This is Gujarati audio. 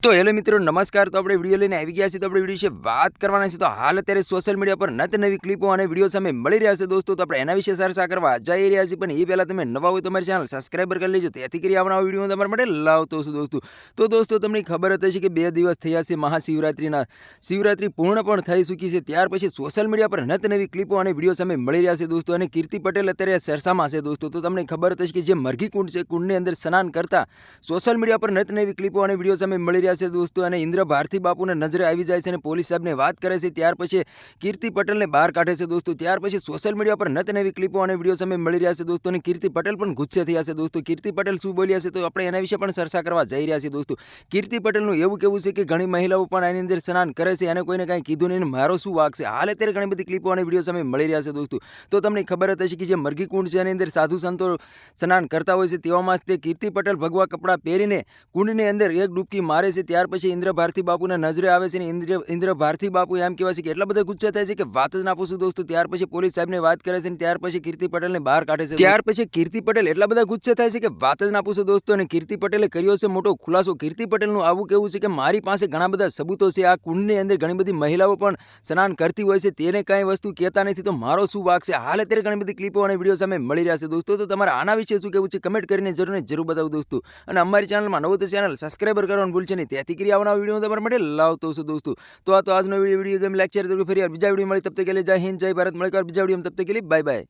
તો હેલો મિત્રો નમસ્કાર। તો આપણે વિડીયો લઈને આવી ગયા છીએ। તો આપણે વિડીયો વિશે વાત કરવાના છે। તો હાલ અત્યારે સોશિયલ મીડિયા પર નત નવી ક્લિપો અને વિડીયો સામે મળી રહ્યા છે દોસ્તો। તો આપણે એના વિશે ચર્ચા કરવા જઈ રહ્યા છીએ, પણ એ પહેલાં તમે નવા હોય તમારી ચેનલ સબસ્ક્રાઈબર કરી લેજો, તેથી કરી આવનારા વિડીયો તમારા માટે લાવતો છું દોસ્તો। તો દોસ્તો તમને ખબર હતી કે 2 દિવસ થયા છે મહાશિવરાત્રિના। શિવરાત્રિ પૂર્ણ પણ થઈ ચૂકી છે, ત્યાર પછી સોશિયલ મીડિયા પર નત નવી ક્લિપો અને વિડીયો સામે મળી રહ્યા છે દોસ્તો। અને કીર્તિ પટેલ અત્યારે ચર્ચામાં છે દોસ્તો। તો તમને ખબર હતી કે જે મરઘી કુંડ છે, કુંડની અંદર સ્નાન કરતા સોશિયલ મીડિયા પર નત નવી ક્લિપો અને વિડીયો સામે મળી રહ્યા છે દોસ્તો। અને ઇન્દ્ર ભારતી બાપુને નજરે આવી જાય છે અને પોલીસ સાહેબને વાત કરે છે, ત્યાર પછી કીર્તિ પટેલને બહાર કાઢે છે દોસ્તો। ત્યાર પછી સોશિયલ મીડિયા પર નત નવી ક્લિપો અને વિડીયો સામે મળી રહ્યા છે દોસ્તો। અને કીર્તિ પટેલ પણ ગુસ્સે થયા છે દોસ્તો। કીર્તિ પટેલ શું બોલ્યા છે તો આપણે એના વિશે પણ ચર્ચા કરવા જઈ રહ્યા છીએ દોસ્તો। કીર્તિ પટેલનું એવું કહેવું છે કે ઘણી મહિલાઓ પણ આની અંદર સ્નાન કરે છે અને કોઈને કાંઈ કીધું નહીં, મારો શું વાંક છે। હાલ અત્યારે ઘણી બધી ક્લિપો અને વિડીયો સામે મળી રહ્યા છે દોસ્તો। તો તમને ખબર જ હશે કે જે મરઘી કુંડ છે એની અંદર સાધુ સંતો સ્નાન કરતા હોય છે, તેવામાં તે કીર્તિ પટેલ ભગવા કપડાં પહેરીને કુંડની અંદર એક ડૂબકી મારે છે। ત્યાર પછી ઇન્દ્ર ભારતી બાપુને નજરે આવે છે અને ઇન્દ્ર ભારતી બાપુ એમ કહેવાય છે કે એટલા બધા ગુસ્સા થાય છે કે વાત જ ના પૂછું દોસ્તો। ત્યાર પછી પોલીસ સાહેબને વાત કરે છે અને ત્યાર પછી કીર્તિ પટેલને બહાર કાઢે છે। ત્યાર પછી કીર્તિ પટેલ એટલા બધા ગુસ્સે થાય છે કે વાત જ ના પૂછો દોસ્તો। અને કીર્તિ પટેલે કર્યો છે મોટો ખુલાસો। કીર્તિ પટેલનું આવું કહેવું છે કે મારી પાસે ઘણા બધા સબૂતો છે, આ કુંડની અંદર ઘણી બધી મહિલાઓ પણ સ્નાન કરતી હોય છે, તેને કાંઈ વસ્તુ કહેતા નથી, તો મારો શું વાંક છે। હાલ અત્યારે ઘણી બધી ક્લિપો અને વિડીયો સામે મળી રહ્યા છે દોસ્તો। તો તમારે આના વિશે શું કહેવું છે કમેન્ટ કરીને જરૂર બતાવો દોસ્તો। અને અમારી ચેનલમાં નવો તો ચેનલ સબસ્ક્રાઈબર કરવાનું ભૂલશે નહીં, તેથી કરી આવનારા વિડીયો તમારા માટે લાવતો છું દોસ્તો। તો આ તો આજનો વિડીયો ગેમ લેક્ચર ફરી બીજા વિડીયો મળી, તબ તક કે लिए जय हिंद जय भारत। મળે બીજા વિડીયો, તબ તક કે लिए बाय बाय।